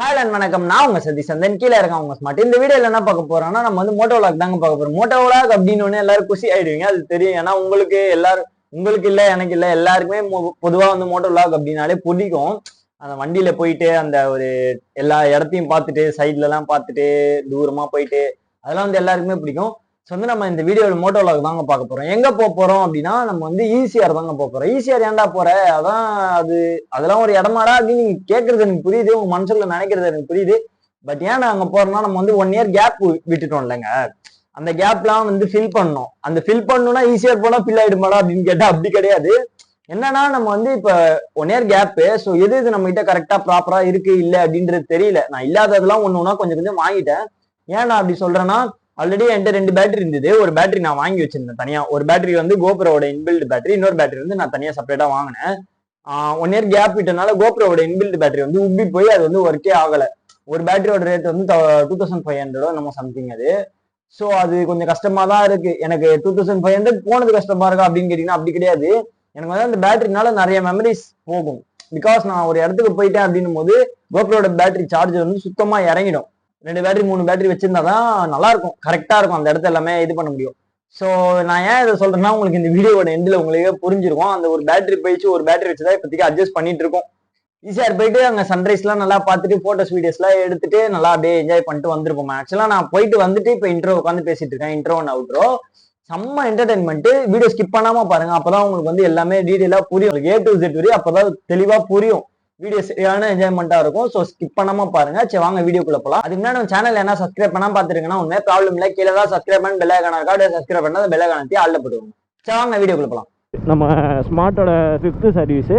Hi and வணக்கம். நான் உங்க சதீஷ் சந்தன். கீழே இருக்கான் உங்க ஸ்மார்ட். இந்த வீடியோல என்ன பார்க்க போறோம்னா, நம்ம வந்து மோட்டோ விளாக் தாங்க பார்க்க போறோம். மோட்டோ விளாக் அப்படின்னு எல்லாரும் குஷி ஆயிடுவீங்க, அது தெரியும். ஏன்னா உங்களுக்கு இல்ல, எனக்கு இல்ல, எல்லாருக்குமே பொதுவா வந்து மோட்டோ விளாக் அப்படின்னாலே பிடிக்கும். அந்த வண்டியில போயிட்டு அந்த ஒரு எல்லா இடத்தையும் பார்த்துட்டு, சைட்ல எல்லாம் பார்த்துட்டு, தூரமா போயிட்டு, அதெல்லாம் வந்து எல்லாருக்குமே பிடிக்கும். ஸோ வந்து நம்ம இந்த வீடியோல மோட்டோ விளாக் தாங்க பார்க்க போறோம். எங்க போறோம் அப்படின்னா, நம்ம வந்து ஈசிஆர் தாங்க போறோம். ஈசிஆர் ஏன்டா போற, அதான் அது அதெல்லாம் ஒரு இடமாடா அப்படின்னு நீங்க கேட்கறது எனக்கு புரியுது, உங்க மனசுல நினைக்கிறது எனக்கு புரியுது. பட் ஏன் அங்க போறோம்னா, நம்ம வந்து 1 இயர் கேப் விட்டுட்டோம் இல்லைங்க. அந்த கேப்லாம் வந்து ஃபில் பண்ணணும். அந்த ஃபில் பண்ணணும்னா ஈஸியர் போனா ஃபில் ஆயிடுமாடா அப்படின்னு கேட்டா அப்படி கிடையாது. என்னன்னா நம்ம வந்து இப்ப 1 இயர் கேப், ஸோ எது நம்ம கிட்ட கரெக்டா ப்ராப்பரா இருக்கு இல்ல அப்படின்றது தெரியல. நான் இல்லாததெல்லாம் ஒண்ணு கொஞ்சம் கொஞ்சம் வாங்கிட்டேன். ஏன் நான் அப்படி சொல்றேன்னா, ஆல்ரெடி என்கிட்ட 2 பேட்டரி இருந்தது. ஒரு பேட்டரி நான் வாங்கி வச்சிருந்தேன் தனியா. ஒரு பேட்டரி வந்து கோப்ரோட இன்பில்ட் பேட்டரி, இன்னொரு பேட்டரி வந்து நான் தனியா செப்பரேட்டா வாங்கினேன். 1 இயர் கேப் விட்டனால கோப்ரோட இன்பில்ட் பேட்டரி வந்து உப்பி போய் அது வந்து ஒர்க்கே ஆகல. ஒரு பேட்டரியோட ரேட் வந்து 2500 நம்ம சம்திங் அது. ஸோ அது கொஞ்சம் கஷ்டமா தான் இருக்கு. எனக்கு 2500 போனது கஷ்டமா இருக்கா அப்படின்னு கேட்டீங்கன்னா அப்படி கிடையாது. எனக்கு வந்து அந்த பேட்டரினால நிறைய மெமரிஸ் போகும். பிகாஸ் நான் ஒரு இடத்துக்கு போயிட்டேன் அப்படின்னும் போது கோப்ரோட பேட்டரி சார்ஜர் வந்து சுத்தமா இறங்கிடும். 2 பேட்டரி 3 பேட்டரி வச்சிருந்தாதான் நல்லா இருக்கும், கரெக்டா இருக்கும், அந்த இடத்த எல்லாமே இது பண்ண முடியும். ஸோ நான் ஏன் இதை சொல்றேன்னா, உங்களுக்கு இந்த வீடியோட எண்டில் உங்களுக்கே புரிஞ்சிருக்கும். அந்த ஒரு பேட்டரி போயிடுச்சு, ஒரு பேட்டரி வச்சுதான் இப்போதைக்கு அட்ஜஸ்ட் பண்ணிட்டு இருக்கோம். ஈஸியார் போயிட்டு அங்க சன்ரைஸ் எல்லாம் நல்லா பார்த்துட்டு போட்டோஸ் வீடியோஸ் எல்லாம் எடுத்துட்டு நல்லா அப்படியே என்ஜாய் பண்ணிட்டு வந்திருப்போம். ஆக்சுவலா நான் போயிட்டு வந்துட்டு இப்ப இன்ட்ரோ உட்காந்து பேசிட்டு இருக்கேன். இன்ட்ரோ அண்ட் அவுட்ரோ செம்ம என்டர்டைன்மெண்ட். வீடியோ ஸ்கிப் பண்ணாம பாருங்க, அப்பதான் உங்களுக்கு வந்து எல்லாமே டீடைலா புரியும். A to Z வரையும் அப்பதான் தெளிவா புரியும். வீடியோ சரியான என்ஜாய்மெண்டா இருக்கும். ஸோ ஸ்கிப் பண்ணாம பாருங்க. சரி வாங்க வீடியோக்குள்ள போலாம். அதுக்கு முன்னாடி நம்ம சேனல் என்ன சப்ஸ்கிரைப் பண்ணாம பாத்துருக்கீங்கன்னா ஒண்ணுமே ப்ராப்ளம் இல்லை. கீழே தான் சப்ஸ்கிரைப் பண்ணி பெல் ஐகான் இருக்கா, சப்ஸ்கிரைப் பண்ணா பெல் ஐகானத்தி ஆல்ல போடுவோம். சரி வாங்க வீடியோக்குள்ள போலாம். நம்ம ஸ்மார்ட்டோட 5th சர்வீஸு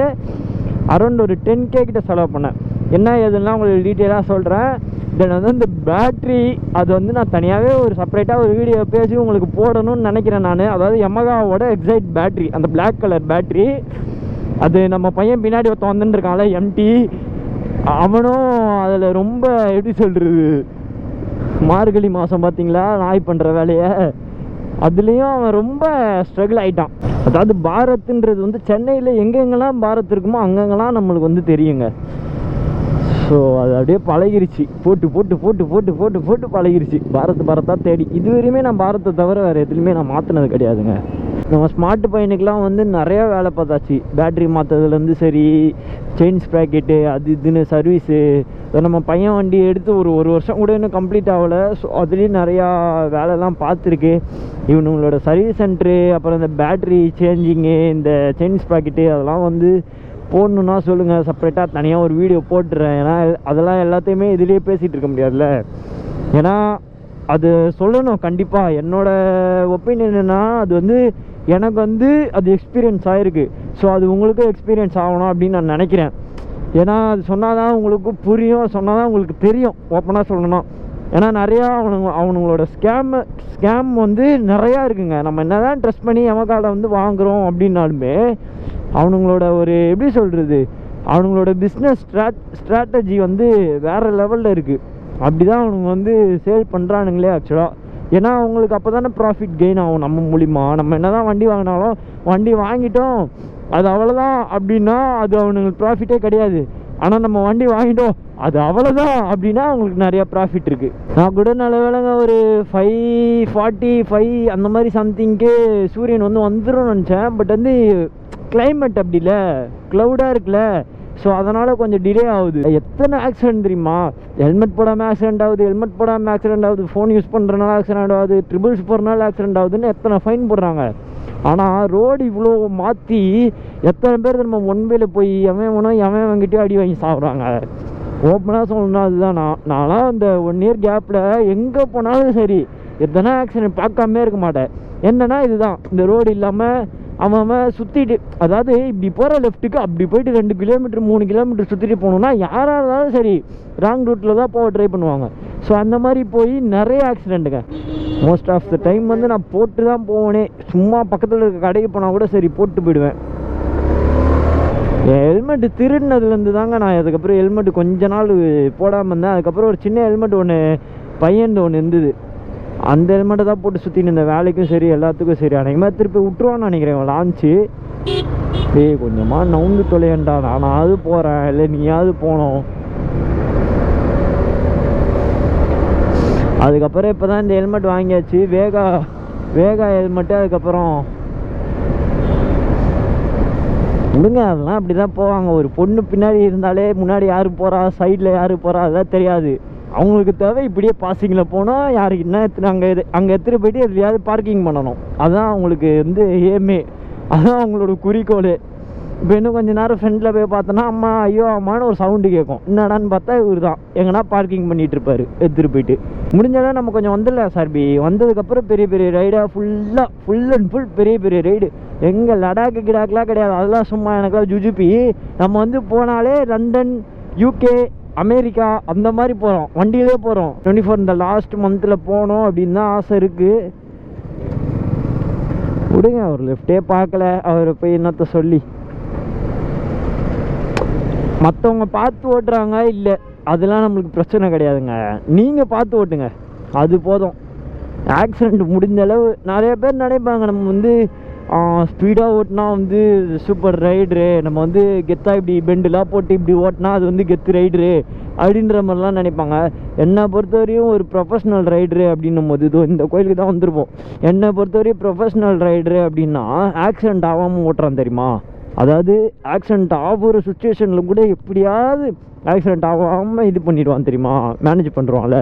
அரௌண்ட் ஒரு 10K கிட்ட செலவு பண்ணேன். என்ன ஏதுன்னா உங்களுக்கு டீட்டெயிலாக சொல்கிறேன். தென் வந்து இந்த பேட்ரி அது வந்து நான் தனியாகவே ஒரு செப்பரேட்டாக ஒரு வீடியோ பேசி உங்களுக்கு போடணும்னு நினைக்கிறேன் நான். அதாவது யமகாவோட எக்ஸைட் பேட்ரி, அந்த பிளாக் கலர் பேட்ரி, அது நம்ம பையன் பின்னாடி ஒருத்தன் வந்துட்டுருக்கான்ல எம்டி, அவனும் அதில் ரொம்ப எப்படி சொல்கிறது, மார்கழி மாதம் பார்த்தீங்களா நாய் பண்ணுற வேலையை, அதுலேயும் அவன் ரொம்ப ஸ்ட்ரகிள் ஆகிட்டான். அதாவது பாரத்ன்றது வந்து சென்னையில் எங்கெங்கெல்லாம் பாரத் இருக்குமோ அங்கங்கெல்லாம் நம்மளுக்கு வந்து தெரியுங்க. ஸோ அது அப்படியே பழகிருச்சு, போட்டு போட்டு போட்டு போட்டு போட்டு போட்டு பழகிருச்சு. பாரத்தாக தேடி இதுவரையுமே நான் பாரத்தை தவிர வேறு எதுலையுமே நான் மாற்றினது கிடையாதுங்க. நம்ம ஸ்மார்ட் பையனுக்கெலாம் வந்து நிறையா வேலை பார்த்தாச்சு. பேட்ரி மாற்றுறதுலேருந்து சரி, செயின் ஸ்ப்ராக்கெட்டு, அது இதுன்னு சர்வீஸு. நம்ம பையன் வண்டி எடுத்து ஒரு வருஷம் கூட இன்னும் கம்ப்ளீட் ஆகலை. ஸோ அதுலேயும் நிறையா வேலைலாம் பார்த்துருக்கு. இவனுங்களோட சர்வீஸ் சென்ட்ரு, அப்புறம் இந்த பேட்ரி சேஞ்சிங்கு, இந்த செயின் ஸ்ப்ராக்கெட்டு, அதெல்லாம் வந்து போடணுன்னா சொல்லுங்கள், செப்பரேட்டாக தனியாக ஒரு வீடியோ போட்டுறேன். ஏன்னா அதெல்லாம் எல்லாத்தையுமே இதுலேயே பேசிகிட்டு இருக்க முடியாதுல்ல. ஏன்னா அது சொல்லணும் கண்டிப்பாக. என்னோடய ஒப்பீனியன் என்னென்னா, அது வந்து எனக்கு வந்து அது எக்ஸ்பீரியன்ஸ் ஆகிருக்கு. ஸோ அது உங்களுக்கும் எக்ஸ்பீரியன்ஸ் ஆகணும் அப்படின்னு நான் நினைக்கிறேன். ஏன்னா அது சொன்னால் தான் உங்களுக்கு புரியும், சொன்னால் தான் உங்களுக்கு தெரியும், ஓப்பனாக சொல்லணும். ஏன்னா நிறையா அவனுங்களோட ஸ்கேம் வந்து நிறையா இருக்குங்க. நம்ம என்ன தான் ட்ரெஸ் பண்ணி எமகார்டை வந்து வாங்குகிறோம் அப்படின்னாலுமே அவனுங்களோட ஒரு எப்படி சொல்கிறது, அவனுங்களோட பிஸ்னஸ் ஸ்ட்ராட்டஜி வந்து வேறு லெவலில் இருக்குது. அப்படி தான் அவனுங்க வந்து சேல் பண்ணுறானுங்களே ஆக்சுவலாக. ஏன்னா அவங்களுக்கு அப்போ தானே ப்ராஃபிட் கெயின் ஆகும் நம்ம மூலிமா. நம்ம என்ன தான் வண்டி வாங்கினாலும், வண்டி வாங்கிட்டோம் அது அவ்வளோதான் அப்படின்னா அது அவனுங்களுக்கு ப்ராஃபிட்டே கிடையாது. ஆனால் நம்ம வண்டி வாங்கிட்டோம் அது அவ்வளோதான் அப்படின்னா அவங்களுக்கு நிறையா ப்ராஃபிட் இருக்குது. நான் கூட நல்ல வேலைங்க ஒரு 5:45 அந்த மாதிரி சம்திங்க்கு சூரியன் வந்து வந்துடும் நினச்சேன். பட் வந்து கிளைமேட் அப்படி இல்லை, க்ளவுடாக இருக்குல்ல. ஸோ அதனால் கொஞ்சம் டிலே ஆகுது. எத்தனை ஆக்சிடென்ட் தெரியுமா? ஹெல்மெட் போடாமல் ஆக்சிடென்ட் ஆகுது, ஹெல்மெட் போடாமல் ஆக்சிடென்ட் ஆகுது, ஃபோன் யூஸ் பண்ணுறதுனால ஆக்சிடென்ட் ஆகுது, ட்ரிபிள்ஸ் போகிறனால ஆக்சிடென்ட் ஆகுதுன்னு எத்தனை ஃபைன் போடுறாங்க. ஆனால் ரோடு இவ்வளோ மாற்றி எத்தனை பேர் நம்ம ஒன்வேல போய் எவன் வாங்கிட்டே அடி வாங்கி சாப்பிட்றாங்க. ஓப்பனாக சொல்லணும்னா அதுதான். நான்லாம் அந்த 1 இயர் கேப்பில் எங்கே போனாலும் சரி எத்தனை ஆக்சிடென்ட் பார்க்காமே இருக்க மாட்டேன். என்னன்னா இதுதான், இந்த ரோடு இல்லாமல் அவன் சுற்றிட்டு, அதாவது இப்படி போகிற லெஃப்ட்டுக்கு அப்படி போயிட்டு 2 கிலோமீட்டர் 3 கிலோமீட்டர் சுற்றிட்டு போகணுன்னா யாராக இருந்தாலும் சரி ராங் ரூட்டில் தான் போக ட்ரை பண்ணுவாங்க. ஸோ அந்த மாதிரி போய் நிறைய ஆக்சிடெண்ட்டுங்க. மோஸ்ட் ஆஃப் த டைம் வந்து நான் போட்டு தான் போவேனே. சும்மா பக்கத்தில் இருக்க கடைக்கு போனால் கூட சரி போட்டு போயிடுவேன். என் ஹெல்மெட்டு திருடினதுலேருந்து தாங்க நான் அதுக்கப்புறம் ஹெல்மெட்டு கொஞ்ச நாள் போடாமல் இருந்தேன். அதுக்கப்புறம் ஒரு சின்ன ஹெல்மெட் பையன் ஒன்று இருந்தது. அந்த ஹெல்மெட்டை தான் போட்டு சுற்றின்னு இந்த வேலைக்கும் சரி எல்லாத்துக்கும் சரி. அன்றைக்குமே திருப்பி விட்டுருவான்னு நினைக்கிறேன் லான்ச்சு. கொஞ்சமாக நவுந்து தொலையண்டா, நானாவது போகிறேன் இல்லை நீயாவது போனோம். அதுக்கப்புறம் இப்போ தான் இந்த ஹெல்மெட் வாங்கியாச்சு, வேகா ஹெல்மெட்டு. அதுக்கப்புறம் விடுங்க, அதெல்லாம் அப்படி தான் போவாங்க. ஒரு பொண்ணு பின்னாடி இருந்தாலே முன்னாடி யார் போகிறா, சைடில் யார் போகிறா அதெல்லாம் தெரியாது. அவங்களுக்கு தேவை இப்படியே பாசிங்கில் போனால் யாருக்கு என்ன அங்கே எடுத்துகிட்டு போயிட்டு எதுலையாவது பார்க்கிங் பண்ணணும். அதுதான் அவங்களுக்கு வந்து ஏமே, அதுதான் அவங்களோட குறிக்கோள். இப்போ இன்னும் கொஞ்சம் நேரம் ஃப்ரெண்டில் போய் பார்த்தோன்னா அம்மா ஐயோ அம்மானு ஒரு சவுண்டு கேட்கும். என்னடான்னு பார்த்தா இவர் தான் எங்கன்னா பார்க்கிங் பண்ணிகிட்டு இருப்பார் எடுத்துகிட்டு போயிட்டு. முடிஞ்சாலும் நம்ம கொஞ்சம் வந்துடலாம் சார்பி. வந்ததுக்கப்புறம் பெரிய பெரிய ரைடாக ஃபுல் அண்ட் ஃபுல் பெரிய ரைடு. எங்கே லடாக்கு கிடாக்கெலாம் கிடையாது, அதெல்லாம் சும்மா எனக்குலாம் ஜுஜுபி. நம்ம வந்து போனாலே லண்டன், யூகே, அமெரிக்கா அந்த மாதிரி போகிறோம், வண்டியிலே போகிறோம். 24 இந்த லாஸ்ட் மந்தில் போகணும் அப்படின்னு தான் ஆசை இருக்குது. விடுங்க, அவர் லெஃப்டே பார்க்கல, அவரை போய் என்னத்த சொல்லி. மற்றவங்க பார்த்து ஓட்டுறாங்க இல்லை, அதெல்லாம் நம்மளுக்கு பிரச்சனை கிடையாதுங்க. நீங்கள் பார்த்து ஓட்டுங்க, அது போதும். ஆக்சிடெண்ட் முடிஞ்ச அளவு நிறைய பேர் நினைப்பாங்க நம்ம வந்து ஸ்பீடாக ஓட்டினா வந்து சூப்பர் ரைடரு, நம்ம வந்து கெத்தாக இப்படி பெண்டுலாம் போட்டு இப்படி ஓட்டினா அது வந்து கெத்து ரைடரு அப்படின்ற மாதிரிலாம் நினைப்பாங்க. என்னை பொறுத்தவரையும் ஒரு ப்ரொஃபஷ்னல் ரைடரு அப்படின்னும் போது இதோ இந்த கோயிலுக்கு தான் வந்திருப்போம். என்னை பொறுத்தவரையும் ப்ரொஃபஷ்னல் ரைடரு அப்படின்னா ஆக்சிடெண்ட் ஆகாமல் ஓட்டுறான் தெரியுமா. அதாவது ஆக்சிடெண்ட் ஆகிற சுச்சுவேஷனில் கூட எப்படியாவது ஆக்சிடெண்ட் ஆகாமல் இது பண்ணிடுவான் தெரியுமா, மேனேஜ் பண்ணுறான்ல,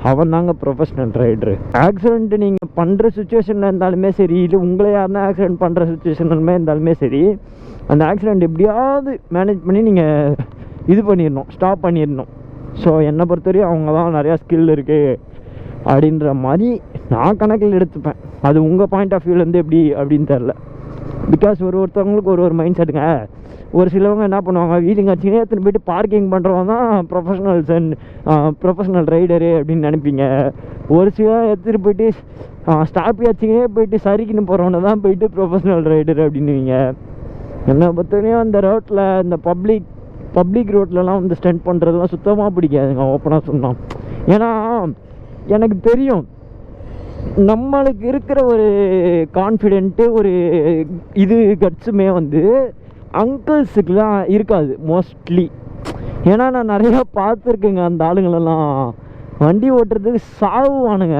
அவன் தாங்க ப்ரொஃபஷ்னல் ரைடரு. ஆக்சிடெண்ட் நீங்கள் பண்ணுற சுச்சுவேஷனில் இருந்தாலுமே சரி, இல்லை உங்களை யாருன்னா ஆக்சிடெண்ட் பண்ணுற சுச்சுவேஷனுமே இருந்தாலுமே சரி, அந்த ஆக்சிடெண்ட் எப்படியாவது மேனேஜ் பண்ணி நீங்கள் இது பண்ணிடணும், ஸ்டாப் பண்ணிடணும். ஸோ என்னை பொறுத்தவரையும் அவங்க தான் நிறையா ஸ்கில் இருக்குது அப்படின்ற மாதிரி நான் கணக்கில் எடுத்துப்பேன். அது உங்கள் பாயிண்ட் ஆஃப் வியூலேருந்து எப்படி அப்படின்னு தெரில. பிகாஸ் ஒருத்தவங்களுக்கு ஒரு மைண்ட் செட்டுங்க. ஒரு சிலவங்க என்ன பண்ணுவாங்க, வீலுங்க வச்சுக்கினே எடுத்துன்னு போயிட்டு பார்க்கிங் பண்ணுறவங்க தான் ப்ரொஃபஷ்னல் ரைடரு அப்படின்னு நினைப்பீங்க. ஒரு சில எடுத்துகிட்டு போயிட்டு ஸ்டாப்பி வச்சுக்கினே போயிட்டு சரிக்குன்னு போகிறவனை தான் போயிட்டு ப்ரொஃபஷ்னல் ரைடரு அப்படின்னுவீங்க. என்னை பொறுத்தவரையும் அந்த ரோட்டில் இந்த பப்ளிக் ரோட்லலாம் வந்து ஸ்டண்ட் பண்ணுறதுலாம் சுத்தமாக பிடிக்காதுங்க, ஓப்பனாக சொன்னோம். ஏன்னா எனக்கு தெரியும் நம்மளுக்கு இருக்கிற ஒரு கான்ஃபிடென்ட்டு, ஒரு இது கட்ஸுமே வந்து அங்கிள்ஸுக்கெலாம் இருக்காது மோஸ்ட்லி. ஏன்னா நான் நிறையா பார்த்துருக்கேங்க, அந்த ஆளுங்களெல்லாம் வண்டி ஓட்டுறதுக்கு சாவுவானுங்க.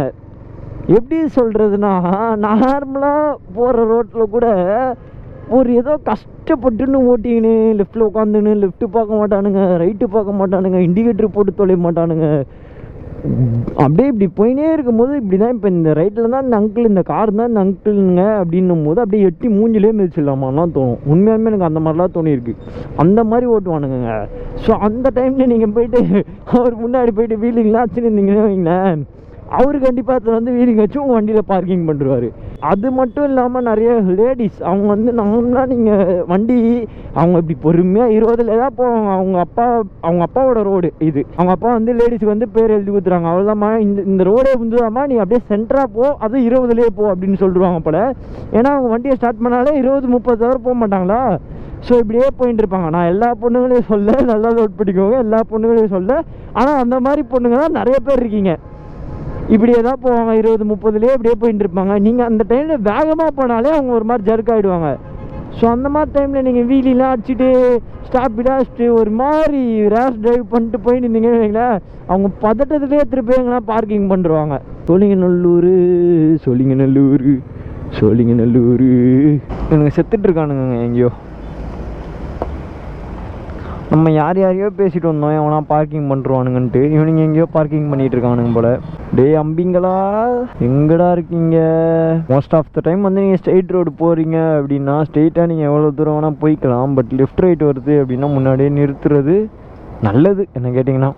எப்படி சொல்கிறதுனா, நார்மலாக போகிற ரோட்டில் கூட ஒரு ஏதோ கஷ்டப்பட்டுன்னு ஓட்டிக்கின்னு லெஃப்ட்டில் உட்காந்துன்னு லெஃப்ட்டு பார்க்க மாட்டானுங்க, ரைட்டு பார்க்க மாட்டானுங்க, இண்டிகேட்டர் போட்டு தொலைய மாட்டானுங்க. அப்படியே இப்படி போயினே இருக்கும்போது இப்படி தான் இப்போ இந்த ரைட்டில் தான் இந்த அங்கிள், இந்த கார் தான் இந்த அங்கிளுங்க அப்படின்னும் போது அப்படியே எட்டி மூஞ்சிலே மிதிச்சிடலாமான்லாம் தோணும். உண்மையாலுமே எனக்கு அந்த மாதிரிலாம் தோணியிருக்கு. அந்த மாதிரி ஓட்டுவானுங்க. ஸோ அந்த டைமில் நீங்கள் போயிட்டு அவர் முன்னாடி போயிட்டு வீலிங்லாம் வச்சுருந்தீங்கன்னு வைங்களேன், அவரு கண்டிப்பாக அதில் வந்து வீலிங் வச்சு உங்கள் வண்டியில் பார்க்கிங் பண்ணுவார். அது மட்டும் இல்லாமல் நிறைய லேடிஸ் அவங்க வந்து நார்மலாக நீங்கள் வண்டி அவங்க இப்படி பொறுமையாக 20ல் தான் போவாங்க. அவங்க அப்பாவோட ரோடு இது. அவங்க அப்பா வந்து லேடிஸுக்கு வந்து பேர் எழுதி கொடுத்துறாங்க, அவ்வளோதாம்மா இந்த ரோடே வந்துதாம்மா, நீ அப்படியே சென்டராக போ, அது 20லே போ அப்படின்னு சொல்லிடுவாங்க போல். ஏன்னா அவங்க வண்டியை ஸ்டார்ட் பண்ணாலே 20-30 தவிர போக மாட்டாங்களா. ஸோ இப்படியே போயிட்டு இருப்பாங்க. நான் எல்லா பொண்ணுங்களையும் சொல்ல, நல்லா நோட் பண்ணிக்கோங்க, எல்லா பொண்ணுங்களையும் சொல்ல. ஆனால் அந்த மாதிரி பொண்ணுங்க தான் நிறைய பேர் இருக்கீங்க. இப்படியே தான் போவாங்க, 20-30லேயே இப்படியே போயிட்டு இருப்பாங்க. நீங்கள் அந்த டைமில் வேகமாக போனாலே அவங்க ஒரு மாதிரி ஜர்க் ஆகிடுவாங்க. ஸோ அந்த மாதிரி டைமில் நீங்கள் வீலிலாம் அடிச்சுட்டு ஸ்டாப்பிடாக அடிச்சுட்டு ஒரு மாதிரி ரேஷ் ட்ரைவ் பண்ணிட்டு போயிட்டு இருந்தீங்கன்னு வைங்களேன், அவங்க பதட்டத்துலேயே திருப்பி எங்கன்னா பார்க்கிங் பண்ணுறாங்க. சோழிங்கநல்லூர் எனக்கு செத்துட்ருக்கானுங்க எங்கேயோ. நம்ம யாரையோ பேசிட்டு வந்தோம், எவனா பார்க்கிங் பண்ணுறானுங்கன்ட்டு. இவனுங்க எங்கேயோ பார்க்கிங் பண்ணிட்டு இருக்கானுங்க போல. டே அம்பிங்களா, எங்கடா இருக்கீங்க? மோஸ்ட் ஆஃப் த டைம் வந்து நீங்கள் ஸ்ட்ரெயிட் ரோடு போகிறீங்க அப்படின்னா ஸ்ட்ரெயிட்டாக நீங்கள் எவ்வளோ தூரம் வேணால் போய்க்கலாம். பட் லெஃப்ட் ரைட் வருது அப்படின்னா முன்னாடியே நிறுத்துறது நல்லது என்ன கேட்டிங்கன்னா.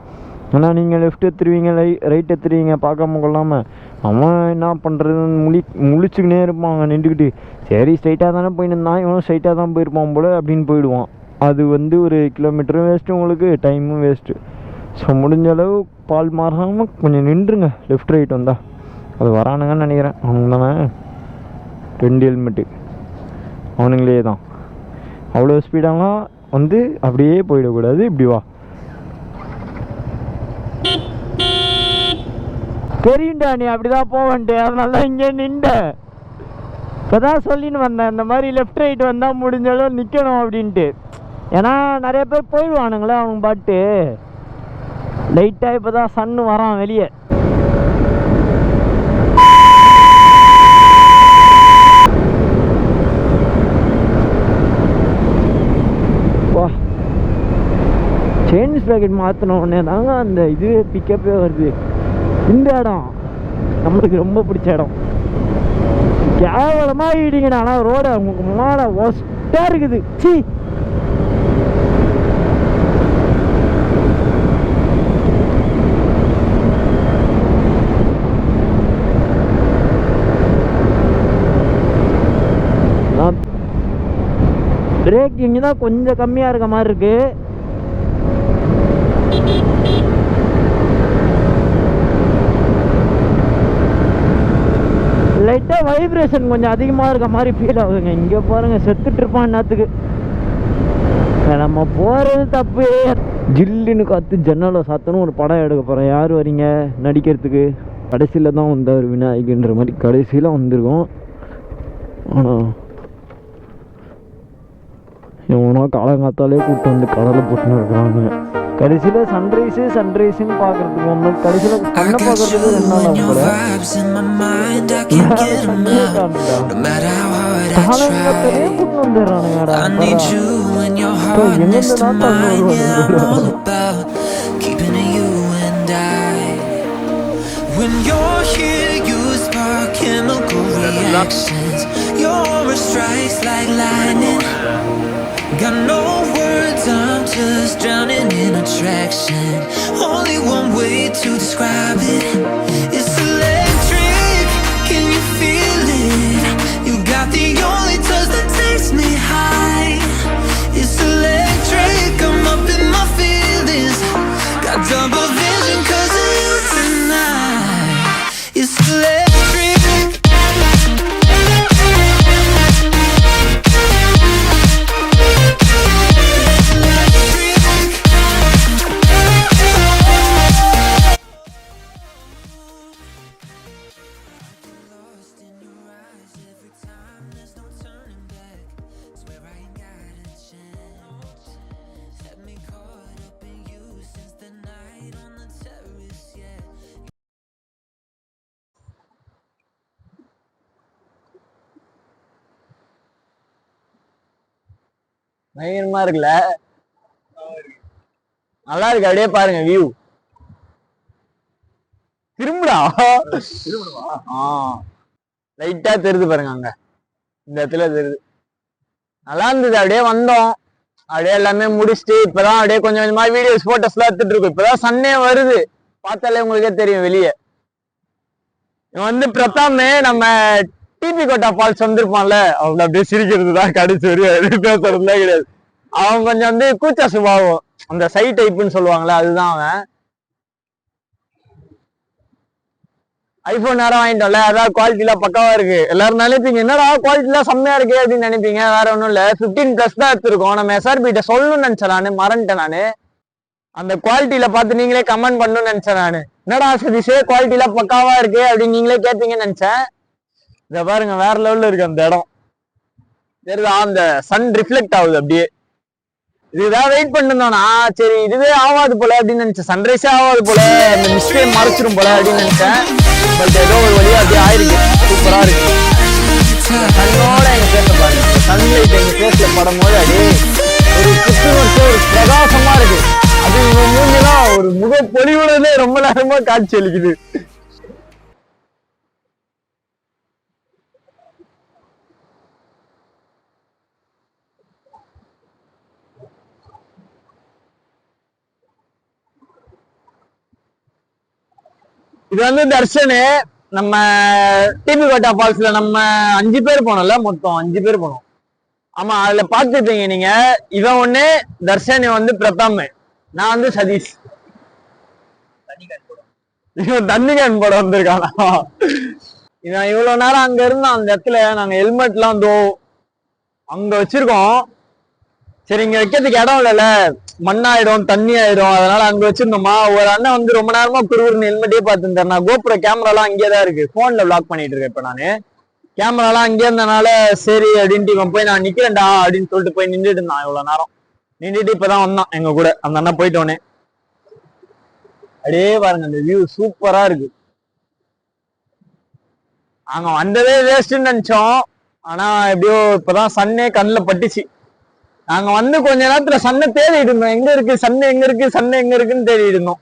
ஏன்னா நீங்கள் லெஃப்ட் எடுத்துருவீங்க, ரைட் எடுத்துருவீங்க, பார்க்காம கொள்ளாமல் அவன் என்ன பண்ணுறதுன்னு முழிச்சுக்கினே இருப்பாங்க நின்றுக்கிட்டு. சரி ஸ்ட்ரைட்டாக தானே போயின்னு இருந்தான், இவனும் ஸ்ட்ரைட்டாக தான் போயிருப்பான் போல் அப்படின்னு போயிடுவான். அது வந்து ஒரு கிலோமீட்டரும் வேஸ்ட்டு, உங்களுக்கு டைமும் வேஸ்ட்டு. ஸோ முடிஞ்ச அளவு பால் மாறாமல் கொஞ்சம் நின்றுங்க லெஃப்ட் ரைட் வந்தால். அது வரானுங்கன்னு நினைக்கிறேன். அவனுங்க தானே 2 ஹெல்மெட்டு அவனுங்களே தான். அவ்வளோ ஸ்பீடாலாம் வந்து அப்படியே போயிடக்கூடாது. இப்படி வா, தெரியும்டா நீ அப்படி தான் போவன்ட்டு, அதனால தான் இங்கே நின்ற. இப்போ தான் சொல்லின்னு வந்தேன், இந்த மாதிரி லெஃப்ட் ரைட் வந்தால் முடிஞ்சாலும் நிற்கணும் அப்படின்ட்டு. ஏன்னா நிறைய பேர் போயிடுவானுங்களே அவங்க பாட்டு. லைட்டாக இப்போ தான் சன்னு வரான் வெளியே. செயின் ஸ்ப்ராக்கெட் மாற்றின உடனே தாங்க அந்த இதுவே பிக்கப்பே வருது. இந்த இடம் நம்மளுக்கு ரொம்ப பிடிச்ச இடம். கேவலமாக இடிங்கடா. ஆனால் ரோடு உங்களுக்கு முன்னாடி ஒஸ்ட்டாக இருக்குது. சி பிரேக் இங்கே தான் கொஞ்சம் கம்மியாக இருக்க மாதிரி இருக்கு. லைட்டாக வைப்ரேஷன் கொஞ்சம் அதிகமாக இருக்க மாதிரி ஃபீல் ஆகுதுங்க. இங்கே பாருங்கள் செத்துட்டு இருப்பான் நேரத்துக்கு. நம்ம போகிறது தப்பு. ஜில்லுன்னு காற்று ஜன்னலை சாத்தணும் ஒரு படம் எடுக்க போகிறேன். யார் வரீங்க நடிக்கிறதுக்கு? கடைசியில் தான் வந்தார் விநாயகன்ற மாதிரி கடைசியில் வந்திருக்கோம். ஆனால் இவனா காலங்காத்தாலே கூப்பிட்டு வந்து கடலை போட்டுன்னு இருக்கிறாங்க. கடைசியில் சன்ரைஸுன்னு பார்க்கறதுக்கு ஒன்று, கடைசியில் கண்ணை பார்க்கறதுக்கு 2 நாள் ஆகும் போல. காலங்காத்தாலே கூப்பிட்டு வந்துடுறானுங்கடா. எங்கெந்த நாட்டால் When you're here, you spark chemical reactions. Your aura strikes like lightning. Got no words, I'm just drowning in attraction. Only one way to describe it. It's electric, can you feel it? You got the only touch that takes me high. It's electric, I'm up in my feelings. Got double vision 'cause of you tonight. It's electric. பயங்கரமா இருக்குல்ல, நல்லா இருக்கு. அப்படியே பாருங்க view. திரும்புடா. லைட்டா தெரியுது பாருங்க, அங்க இந்த இடத்துல தெரியுது. நல்லா இருந்தது. அப்படியே வந்தோம், அப்படியே எல்லாமே முடிச்சுட்டு இப்பதான் அப்படியே கொஞ்சம் கொஞ்சமா வீடியோஸ் போட்டோஸ் எல்லாம் எடுத்துட்டு இருக்கோம். இப்பதான் சன்னே வருது, பார்த்தாலே உங்களுக்கே தெரியும் வெளியே. இவன் வந்து பிரதாமே நம்ம டிபி கோட்டா ஃபால்ஸ் வந்திருப்பான்ல, அவங்க அப்படியே சிரிக்கிறது தான் கடைசி வரையும், பேசுறதுலாம் கிடையாது. அவன் கொஞ்சம் வந்து கூச்ச சுபாவம், அந்த சை டைப்புன்னு சொல்லுவாங்களே, அதுதான் அவன். ஐபோன் நேரம் வாங்கிட்டோம்ல, அதான் குவாலிட்டி எல்லாம் பக்காவா இருக்கு. எல்லாரும் நினைப்பீங்க என்னடா குவாலிட்டி எல்லாம் செம்மையா இருக்கு அப்படின்னு நினைப்பீங்க. வேற ஒன்றும் இல்ல, 15+ தான் எடுத்திருக்கோம். நம்ம SRP கிட்ட சொல்லணும்னு நினைச்சேன், நானு மறந்துட்டேன். நானு அந்த குவாலிட்டியில பார்த்து நீங்களே கமெண்ட் பண்ணணும்னு நினைச்சேன். நானு என்னடா சதீஷே குவாலிட்டி எல்லாம் பக்காவா இருக்கு அப்படின்னு நீங்களே கேட்பீங்கன்னு நினைச்சேன். இத பாருங்க, வேற லெவல்ல இருக்கு அந்த இடம். தெரியுதா, அந்த சன் ரிஃப்ளெக்ட் ஆகுது அப்படியே. இதுதான் வெயிட் பண்ணிருந்தோம்னா, சரி இதுவே ஆகாது போல அப்படின்னு நினைச்சேன். சன்ரைஸே ஆகாது போல, அந்த மிஸ்டே மறைச்சிரும் போல அப்படின்னு நினைச்சேன். பட் ஏதோ ஒரு வழியா அப்படியே ஆயிருக்கு. சூப்பரா இருக்கு. சன்னோட எங்க பேச பாருங்க, சன்லைட் எங்க பேசல படும் போது அப்படியே ஒரு புத்துணர்ச்சி, ஒரு பிரகாசமா இருக்கு. அது இவங்க மூஞ்சிலாம் ஒரு முக பொலிவுடனே ரொம்ப நேரமா காட்சி அளிக்குது. இது வந்து தர்ஷனு. நம்ம டிபி கோட்டா ஃபால்ஸ்ல நம்ம 5 பேர் போனோம்ல, மொத்தம் 5 பேர் போனோம். ஆமா, அதுல பாத்துட்டீங்க நீங்க. இவன் ஒண்ணு தர்ஷன், வந்து பிரதாம், நான் வந்து சதீஷ். இவன் தண்ணிகன் போட வந்திருக்கானா. இவன் இவ்வளவு நேரம் அங்க இருந்தான். அந்த இடத்துல நாங்க ஹெல்மெட் எல்லாம் அங்க வச்சிருக்கோம். சரி, இங்க வைக்கிறதுக்கு இடம் இல்லைல்ல, மண்ணாயிடும் தண்ணி ஆயிடும், அதனால அங்க வச்சிருந்தோமா. ஒரு அண்ணன் வந்து ரொம்ப நேரமா குறுகுறுன்னு ஹெல்மெட்டே பார்த்துருந்தாரு. நான் கோபுர கேமரா எல்லாம் அங்கேயேதான் இருக்கு, போன்ல விளாக் பண்ணிட்டு இருக்கேன் இப்ப நானு. கேமரா எல்லாம் அங்கே இருந்தனால சரி அப்படின்ட்டு இவன் போய் நான் நிக்கிறேன்டா அப்படின்னு சொல்லிட்டு போய் நின்றுட்டு இருந்தான். இவ்வளவு நேரம் நின்றுட்டு இப்பதான் வந்தான் எங்க கூட. அந்த அண்ணன் போயிட்டோன்னே அப்படியே பாருங்க, அந்த வியூ சூப்பரா இருக்கு. அங்க வந்ததே வேஸ்ட்ன்னு நினைச்சோம், ஆனா எப்படியோ இப்பதான் சன்னே கண்ணுல பட்டுச்சு. நாங்க வந்து கொஞ்ச நேரத்துல சன்னை தேடிட்டு இருந்தோம், எங்க இருக்கு சன்னை எங்க இருக்கு சன்னை எங்க இருக்குன்னு தேடிட்டு இருந்தோம்.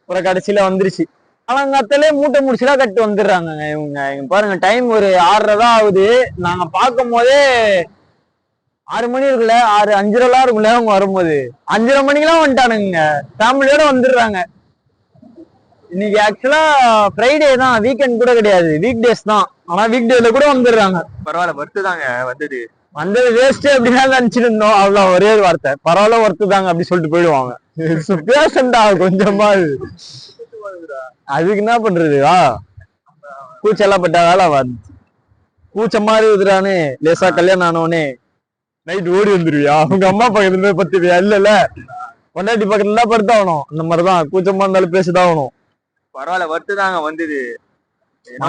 அப்புறம் கடைசியில வந்துருச்சு. காலங்காத்தாலே மூட்டை முடிச்சுலாம் கட்டு வந்துடுறாங்க இவங்க. பாருங்க டைம் ஒரு 6:30 தான் ஆகுது. நாங்க பார்க்கும் போதே 6 மணி இருக்குல்ல, 6, 5:30 இருக்குல்ல அவங்க வரும்போது. 5:30 மணிக்கெல்லாம் வந்துட்டானுங்க, ஃபேமிலியோட வந்துடுறாங்க. இன்னைக்கு ஆக்சுவலா ஃப்ரைடே தான், வீக்கெண்ட் கூட கிடையாது, வீக் டேஸ் தான். ஆனா வீக் டேல கூட வந்துடுறாங்க. பரவாயில்ல, ஒர்த்து தாங்க வந்தது வேஸ்ட் அப்படின்னா நினைச்சிட்டு இருந்தோம். அவ்வளவு ஒரே ஒரு வார்த்தை, பரவாயில்ல ஒர்த்து தாங்க அப்படி சொல்லிட்டு போயிடுவாங்க. பேசண்டா கொஞ்சமா, அதுக்கு என்ன பண்றது? கூச்செல்லாம் பட்டா வேலை கூச்ச மாதிரி இருக்குறான்னு லேசா கல்யாணம் ஆனவனே நைட் ஓடி வந்துருவியா? அவங்க அம்மா பக்கத்துல பத்துவியா? இல்ல பொண்டாட்டி பக்கத்துல தான் படுத்தாகணும். அந்த மாதிரிதான் கூச்சமா இருந்தாலும் பேசிதான் ஆகணும். பரவாயில்ல, ஒர்த்து தாங்க வந்தது.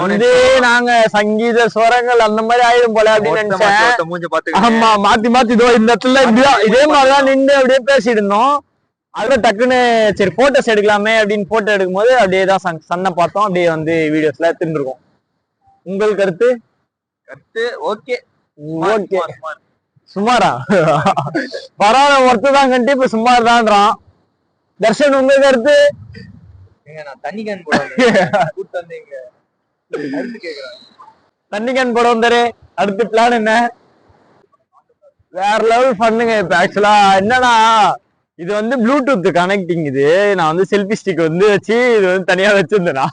வந்து நாங்க சங்கீத ஸ்வரங்கள் அந்த மாதிரி ஆயிடும் போல அப்படின்னு நினைச்சேன். ஆமா, மாத்தி மாத்தி இதோ இந்த இடத்துல இதே மாதிரிதான் நின்று அப்படியே பேசிட்டு இருந்தோம். அதுல டக்குன்னு சரி போட்டோஸ் எடுக்கலாமே அப்படின்னு போட்டோ எடுக்கும் போது அப்படியே தான் சன்னை பார்த்தோம். அப்படியே வந்து வீடியோஸ்ல எடுத்துருக்கோம். உங்கள் கருத்து? ஓகே ஓகே, சுமாரா? பரவாயில்ல ஒர்த்து தான் கண்டி இப்ப சுமார் தான்றான். தர்ஷன் உங்க கருத்து? நான் தண்ணி கேன் போட தண்ணி கேன் போட வந்தாரு. அடுத்து பிளான் என்ன? வேற லெவல் பண்ணுங்க. இப்ப ஆக்சுவலா என்னன்னா, இது வந்து ப்ளூடூத் கனெக்டிங். இது நான் வந்து செல்ஃபி ஸ்டிக் வந்து வச்சு இது வந்து தனியா வச்சிருந்தேனா,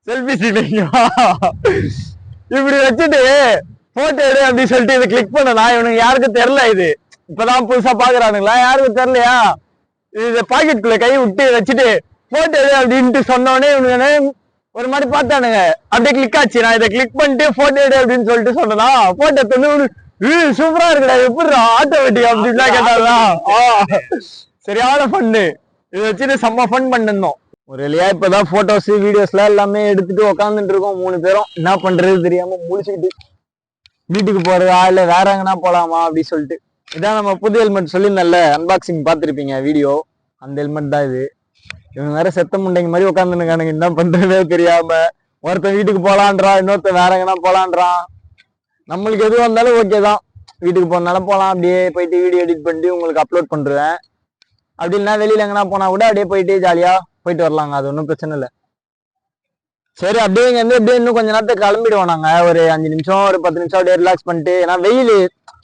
செல்ஃபி ஸ்டிக் இப்படி வச்சுட்டு போட்டோ எடு அப்படின்னு சொல்லிட்டு இதை கிளிக் பண்ணலாம். இவனுக்கு யாருக்கும் தெரியல, இது இப்பதான் புதுசா பாக்குறானுங்களா, யாருக்கும் தெரியலையா? இது பாக்கெட்டுக்குள்ள கை விட்டு வச்சுட்டு போட்டோ எடு அப்படின்ட்டு சொன்னோடனே இவனுக்கு ஒரு மாதிரி பார்த்தானுங்க. அப்படியே கிளிக் ஆச்சு. நான் இதை கிளிக் பண்ணிட்டு போட்டோ எடு அப்படின்னு சொல்லிட்டு சொன்னதா, போட்டோ தொண்ணூறு சூப்பரா இருக்குடா, எப்படி ஆட்டோமேட்டிக் அப்படின்லாம் கேட்டாங்களா? சரியான ஃபன்னு. இதை வச்சுட்டு செம்ம ஃபன் பண்ணிருந்தோம். ஒரு இல்லையா இப்பதான் போட்டோஸ் வீடியோஸ்லாம் எல்லாமே எடுத்துட்டு உக்காந்துட்டு இருக்கோம் 3 பேரும். என்ன பண்றது தெரியாம முடிச்சுக்கிட்டு வீட்டுக்கு போறதா இல்ல வேற எங்கன்னா போலாமா அப்படி சொல்லிட்டு. இதான் நம்ம புது ஹெல்மெட் சொல்லியிருந்தேன்ல, அன்பாக்சிங் பார்த்துருப்பீங்க வீடியோ, அந்த ஹெல்மெட் தான் இது. இவங்க வேற செத்த முண்டைங்க மாதிரி உட்காந்துருக்கானுங்க, என்ன பண்றதே தெரியாம. ஒருத்தன் வீட்டுக்கு போலான்றான், இன்னொருத்தன் வேற எங்கன்னா போலான்றான். நம்மளுக்கு எதுவும் வந்தாலும் ஓகே தான், வீட்டுக்கு போனாலும் போகலாம். அப்படியே போயிட்டு வீடியோ எடிட் பண்ணிட்டு உங்களுக்கு அப்லோட் பண்ணுறேன். அப்படி இல்லைன்னா வெளியில எங்கன்னா போனா கூட அப்படியே போயிட்டு ஜாலியா போயிட்டு வரலாங்க, அது ஒன்றும் பிரச்சனை இல்லை. சரி, அப்படியே இங்க வந்து அப்படியே இன்னும் கொஞ்ச நேரத்துக்கு கிளம்பிடுவோம் நாங்க. ஒரு 5 நிமிஷம் ஒரு 10 நிமிஷம் அப்படியே ரிலாக்ஸ் பண்ணிட்டு. ஏன்னா வெயில்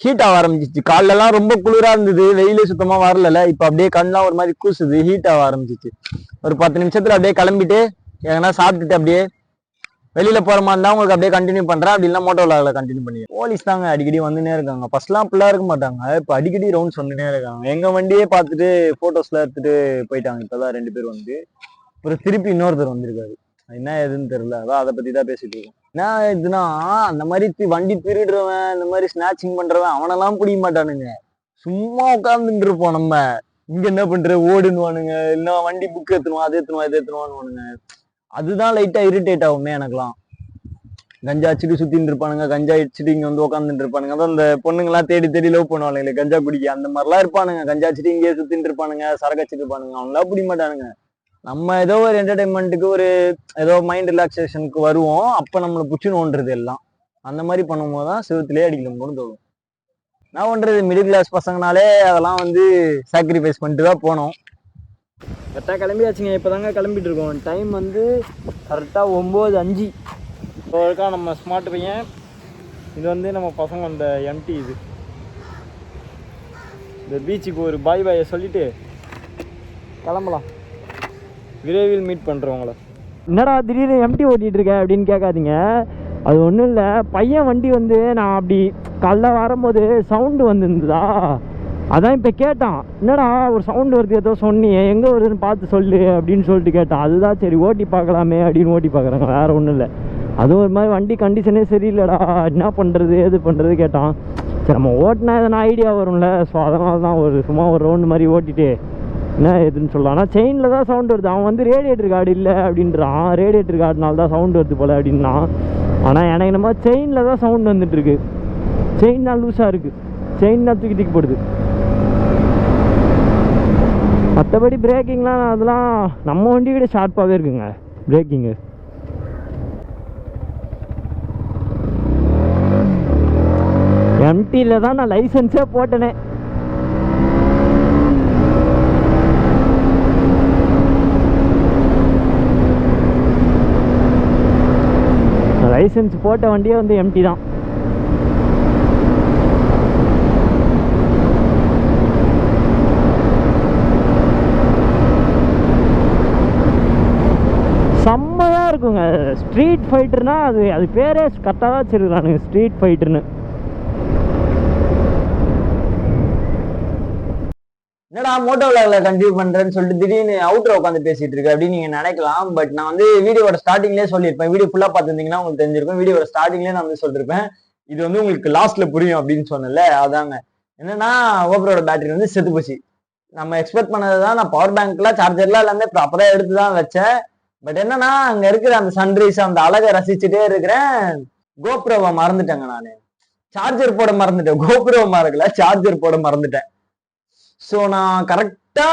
ஹீட் ஆக ஆரம்பிச்சிச்சு. காலைல எல்லாம் ரொம்ப குளிரா இருந்தது, வெயிலே சுத்தமா வரல. இப்ப அப்படியே கண்ணெல்லாம் ஒரு மாதிரி கூசுது, ஹீட் ஆக ஆரம்பிச்சிச்சு. ஒரு 10 நிமிஷத்துல அப்படியே கிளம்பிட்டு எங்கன்னா சாப்பிட்டுட்டு அப்படியே வெளியில போற மாதிரி இருந்தா உங்களுக்கு அப்படியே கண்டினியூ பண்றேன். அப்படி இல்லைன்னா மோட்டோ விளாக்ல கண்டினியூ பண்ணி. போலீஸ் தாங்க அடிக்கடி வந்துனே இருக்காங்க. ஃபர்ஸ்ட்லாம் அப்படிலாம் இருக்க மாட்டாங்க, இப்ப அடிக்கடி ரவுண்ட்ஸ் வந்துனே இருக்காங்க. எங்க வண்டியே பார்த்துட்டு போட்டோஸ்லாம் எடுத்துட்டு போயிட்டாங்க. இப்பதான் 2 பேர் வந்து, ஒரு திருப்பி இன்னொருத்தர் வந்திருக்காரு. என்ன ஏதுன்னு தெரியல, அதான் அதை பத்தி தான் பேசிட்டு இருக்கோம். என்ன இதுனா, அந்த மாதிரி வண்டி திருடுறவன், இந்த மாதிரி ஸ்நாச்சிங் பண்றவன் அவனெல்லாம் பிடிக்க மாட்டானுங்க. சும்மா உட்கார்ந்துட்டு இருப்போம் நம்ம. இங்க என்ன பண்ற ஓடுன்னுவானுங்க, இல்ல வண்டி புக் ஏத்துனுவா, அது ஏத்துனுவா, இது ஏத்துனுவானுவானுங்க. அதுதான் லைட்டா இரிட்டேட் ஆகுமே எனக்குலாம். கஞ்சா அடிச்சுட்டு சுத்தின்னு இருப்பானுங்க, கஞ்சா அடிச்சுட்டு இங்க வந்து உட்காந்துட்டு இருப்பானுங்க. அதான் இந்த பொண்ணுங்கெல்லாம் தேடி தேடி லவ் பண்ணுவானுங்களே கஞ்சா குடிக்க, அந்த மாதிரிலாம் இருப்பானுங்க. கஞ்சா அடிச்சுட்டு இங்கேயே சுத்தின்னு இருப்பானுங்க, சரக்கு அடிச்சுட்டு இருப்பானுங்க. அவங்களாம் பிடிக்க மாட்டானுங்க. நம்ம ஏதோ ஒரு என்டர்டைன்மெண்ட்டுக்கு, ஒரு ஏதோ மைண்ட் ரிலாக்ஸேஷனுக்கு வருவோம், அப்ப நம்மளை புச்சு நோண்டுறது எல்லாம். அந்த மாதிரி பண்ணும்போது தான் செவத்திலே அடிக்கணும்னு தோணும். என்ன பண்றது, மிடில் கிளாஸ் பசங்கனாலே அதெல்லாம் வந்து சாக்ரிஃபைஸ் பண்ணிட்டு தான் போனோம். கரெக்டாக கிளம்பியாச்சுங்க. இப்போ தாங்க கிளம்பிட்டு இருக்கோம். டைம் வந்து கரெக்டாக 9:05. இப்போ இருக்கா நம்ம ஸ்மார்ட் பையன். இது வந்து நம்ம பசங்க அந்த எம்டி. இது இந்த பீச்சுக்கு ஒரு பாய் பாயை சொல்லிட்டு கிளம்பலாம். விரைவில் மீட் பண்ணுறவங்கள. என்னடா திடீர்னு எம்டி ஓட்டிகிட்டு இருக்க அப்படின்னு கேட்காதீங்க. அது ஒன்றும் இல்லை, பையன் வண்டி வந்து நான் அப்படி காலைல வரும்போது சவுண்டு வந்துருந்ததா, அதான் இப்போ கேட்டான். என்னடா ஒரு சவுண்டு வருது, ஏதோ சொன்னியே, எங்கே வருதுன்னு பார்த்து சொல்லு அப்படின்னு சொல்லிட்டு கேட்டான். அதுதான் சரி ஓட்டி பார்க்கலாமே அப்படின்னு ஓட்டி பார்க்குறாங்க, வேறு ஒன்றும் இல்லை. அதுவும் ஒரு மாதிரி வண்டி கண்டிஷனே சரியில்லைடா, என்ன பண்ணுறது எது பண்ணுறது கேட்டான். சரி நம்ம ஓட்டினா எதனா ஐடியா வரும்ல, ஸோ அதனால தான் சும்மா ஒரு ரவுண்டு மாதிரி ஓட்டிட்டு என்ன எதுன்னு சொல்லலாம். ஆனால் செயினில் தான் சவுண்டு வருது. அவன் வந்து ரேடியேட்டர் கார்டு இல்லை அப்படின்றான். ரேடியேட்டர் கார்டுனால தான் சவுண்டு வருது போல் அப்படின்னா. ஆனால் எனக்கு நம்ம செயினில் தான் சவுண்டு வந்துட்டுருக்கு. செயின் தான் லூஸாக இருக்குது, செயின் தான் தூக்கி தூக்கி போடுது. மற்றபடி பிரேக்கிங்லாம் அதெல்லாம் நம்ம வண்டி விட ஷார்ப்பாகவே இருக்குங்க பிரேக்கிங்கு. எம்டி எம்டியில் தான் நான் லைசன்ஸே போட்டேனே. லைசன்ஸ் போட்ட வண்டியே வந்து எம்டி தான். செம்மையாக இருக்குங்க. ஸ்ட்ரீட் ஃபைட்டர்னா அது பேரே கரெக்டாக தான் வச்சுருக்கானுங்க, ஸ்ட்ரீட் ஃபைட்டர்னு. என்னடா மோட்டோ விளாக்ல கண்டினியூ பண்றேன்னு சொல்லிட்டு திடீர்னு அவுட்ல உட்காந்து பேசிட்டு இருக்கு அப்படின்னு நீங்க நினைக்கலாம். பட் நான் வந்து வீடியோட ஸ்டார்டிங்லேயே சொல்லியிருப்பேன். வீடியோ ஃபுல்லா பார்த்துருந்தீங்கன்னா உங்களுக்கு தெரிஞ்சிருக்கும். வீடியோட ஸ்டார்டிங்லேயே நான் வந்து சொல்லிருப்பேன், இது வந்து உங்களுக்கு லாஸ்ட்ல புரியும் அப்படின்னு சொன்னல. அதாங்க என்னன்னா, GoProட பேட்டரி வந்து செத்து போச்சு. நம்ம எக்ஸ்பெக்ட் பண்ணதுதான். நான் பவர் பேங்க்லாம் சார்ஜர்லாம் எல்லாமே ப்ராப்பரா எடுத்து தான் வச்சேன். பட் என்னன்னா, அங்க இருக்கிற அந்த சன்ரைஸ் அந்த அழகை ரசிச்சுட்டே இருக்கிறேன். GoProவை மறந்துட்டேங்க. நானு சார்ஜர் போட மறந்துட்டேன். GoPro மறக்கல, சார்ஜர் போட மறந்துட்டேன். ஸோ நான் கரெக்டா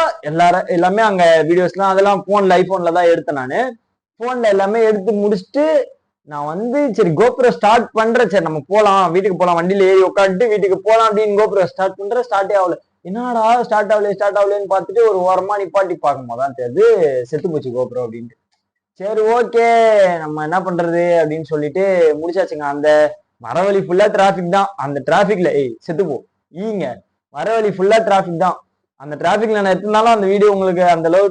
எல்லாமே அங்க வீடியோஸ்லாம் அதெல்லாம் போன்ல ஐபோன்ல தான் எடுத்தேன். நான் போன்ல எல்லாமே எடுத்து முடிச்சுட்டு நான் வந்து சரி GoPro ஸ்டார்ட் பண்றேன், சரி நம்ம போலாம், வீட்டுக்கு போலாம், வண்டியில ஏறி உட்காந்துட்டு வீட்டுக்கு போலாம் அப்படின்னு GoPro ஸ்டார்ட் பண்றேன். ஸ்டார்ட்டே ஆகல. என்னடா ஸ்டார்ட் ஆகலன்னு பார்த்துட்டு ஒரு ஓரமா நிப்பாட்டி பார்க்கும் போதான் தெரியுது செத்து போச்சு GoPro அப்படின்ட்டு. சரி ஓகே நம்ம என்ன பண்றது அப்படின்னு சொல்லிட்டு முடிச்சாச்சுங்க. அந்த வரவழி ஃபுல்லா டிராபிக் தான். அந்த டிராபிக்ல செத்து போ ஈங்க வரவழி ஃபுல்லா டிராபிக் தான். அந்த டிராபிக்ல நான் எடுத்திருந்தாலும் அந்த வீடியோ உங்களுக்கு அந்த அளவு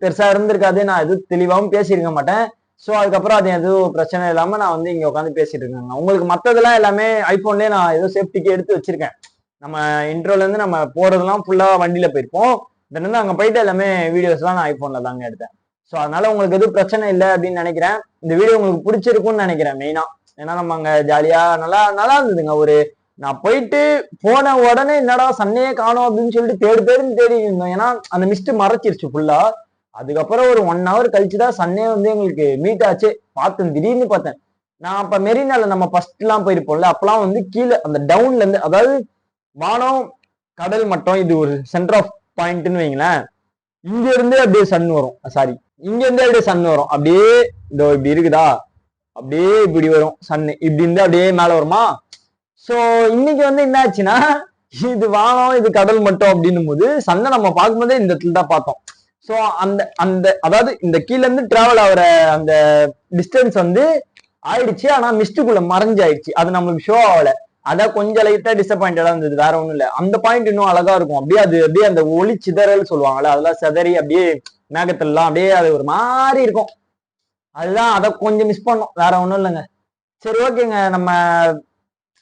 பெருசா இருந்திருக்காது. நான் எதுவும் தெளிவாகவும் பேசியிருக்க மாட்டேன். ஸோ அதுக்கப்புறம் அது எதுவும் பிரச்சனை இல்லாம நான் வந்து இங்க உட்காந்து பேசிட்டு இருக்கேங்க. உங்களுக்கு மற்றதெல்லாம் எல்லாமே ஐபோன்லயே நான் ஏதோ சேஃப்டிக்கு எடுத்து வச்சிருக்கேன். நம்ம இன்ட்ரோல இருந்து நம்ம போறதெல்லாம் ஃபுல்லா வண்டியில போயிருப்போம். தென் வந்து அங்க போயிட்டு எல்லாமே வீடியோஸ் எல்லாம் நான் ஐபோன்ல தாங்க எடுத்தேன். ஸோ அதனால உங்களுக்கு எதுவும் பிரச்சனை இல்லை அப்படின்னு நினைக்கிறேன். இந்த வீடியோ உங்களுக்கு பிடிச்சிருக்கும்னு நினைக்கிறேன் மெயினா. ஏன்னா நம்ம அங்க ஜாலியா நல்லா இருந்ததுங்க. நான் போயிட்டு போன உடனே என்னடா சன்னையே காணோம் அப்படின்னு சொல்லிட்டு தேடி இருந்தோம். ஏன்னா அந்த மிஸ்ட் மறைச்சிருச்சு ஃபுல்லா. அதுக்கப்புறம் ஒரு 1 hour கழிச்சுதான் சன்னே வந்து எங்களுக்கு மீட் ஆச்சு. பார்த்தேன், திடீர்னு பார்த்தேன். நான் அப்ப மெரினால நம்ம ஃபர்ஸ்ட் எல்லாம் போயிருப்போம்ல, அப்பெல்லாம் வந்து கீழே அந்த டவுன்ல இருந்து, அதாவது வானம் கடல் மட்டம் இது ஒரு சென்டர் ஆஃப் பாயிண்ட்னு வைங்களேன். இங்க இருந்தே அப்படியே சன் வரும். சாரி, இங்க இருந்தே அப்படியே சன் வரும். அப்படியே இதோ இப்படி இருக்குதா, அப்படியே இப்படி வரும் சன்னு. இப்படி இருந்து அப்படியே மேல வருமா. சோ இன்னைக்கு வந்து என்ன ஆச்சுன்னா, இது வானம் இது கடல் மட்டும் அப்படின்னும் போது சன்னை நம்ம பார்க்கும்போதே இந்த இடத்துல தான் பார்த்தோம். சோ அந்த அதாவது இந்த கீழ இருந்து டிராவல் ஆகிற அந்த டிஸ்டன்ஸ் வந்து ஆயிடுச்சு. ஆனா மிஸ்டுக்குள்ள மறைஞ்சாயிடுச்சு. அது நம்மளுக்கு ஷோ ஆகல. அதான் கொஞ்சம் லைட்டா டிசப்பாயிண்டடா இருந்தது, வேற ஒண்ணும் இல்ல. அந்த பாயிண்ட் இன்னும் அழகா இருக்கும். அப்படியே அந்த ஒளி சிதறல் சொல்லுவாங்கல்ல, அதெல்லாம் சிதறி அப்படியே மேகத்திலாம் அப்படியே அது ஒரு மாதிரி இருக்கும். அதுதான் அதை கொஞ்சம் மிஸ் பண்ணோம், வேற ஒண்ணும் இல்லைங்க. சரி ஓகேங்க, நம்ம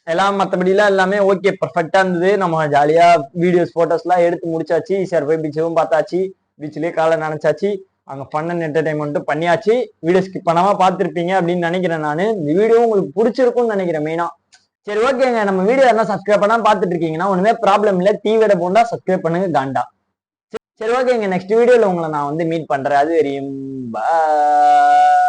எல்லாம் மற்றபடிலாம் எல்லாமே ஓகே பர்ஃபெக்டா இருந்தது. நம்ம ஜாலியா வீடியோஸ் போட்டோஸ் எல்லாம் எடுத்து முடிச்சாச்சு. ஈஸியா போய் பீச்சும் பார்த்தாச்சு, பீச்லயே காலை நினைச்சாச்சு, அங்க ஃபன் அண்ட் என்டர்டைன்மெண்ட்டும் பண்ணியாச்சு. வீடியோ ஸ்கிப் பண்ணாம பார்த்துருப்பீங்க அப்படின்னு நினைக்கிறேன். நான் இந்த வீடியோ உங்களுக்கு பிடிச்சிருக்கும்னு நினைக்கிறேன் மெயினா. சரி ஓகேங்க, நம்ம வீடியோ என்ன சப்ஸ்கிரைப் பண்ணா பார்த்துட்டு இருக்கீங்கன்னா ஒண்ணுமே ப்ராப்ளம் இல்லை. டிவியோட போண்டா சப்ஸ்கிரைப் பண்ணுங்க காண்டா. சரி ஓகேங்க, நெக்ஸ்ட் வீடியோல உங்களை நான் வந்து மீட் பண்றேன். அது வரையும் பாய்.